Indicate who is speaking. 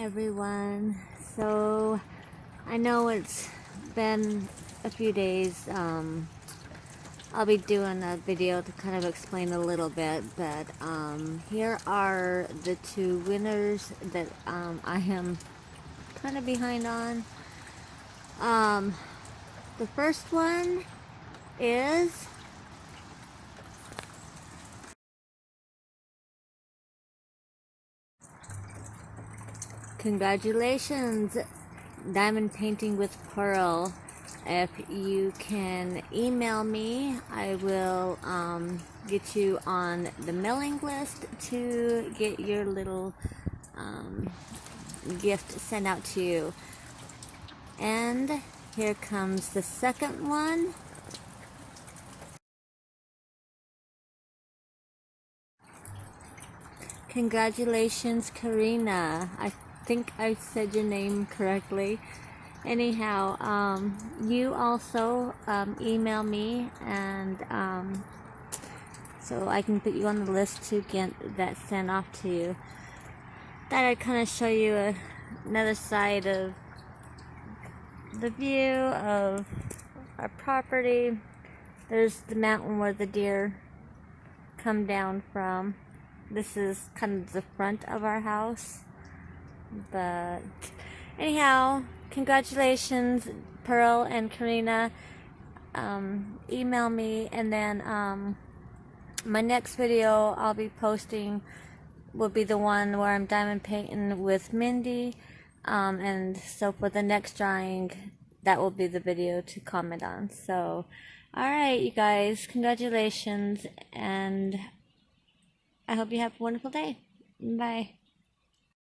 Speaker 1: everyone. So I know it's been a few days. I'll be doing a video to kind of explain a little bit, but here are the two winners that I am kind of behind on. The first one is congratulations, Diamond Painting with Pearl. If you can email me, I will get you on the mailing list to get your little gift sent out to you. And here comes the second one. Congratulations, Karina. I think I said your name correctly. Anyhow, you also email me, and so I can put you on the list to get that sent off to you. Thought I'd kind of show you another side of the view of our property. There's the mountain where the deer come down from. This is kind of the front of our house. But anyhow, congratulations, Pearl and Karina. Email me, and then my next video I'll be posting will be the one where I'm diamond painting with Mindy. And so for the next drawing, that will be the video to comment on. So, alright, you guys, congratulations, and I hope you have a wonderful day. Bye.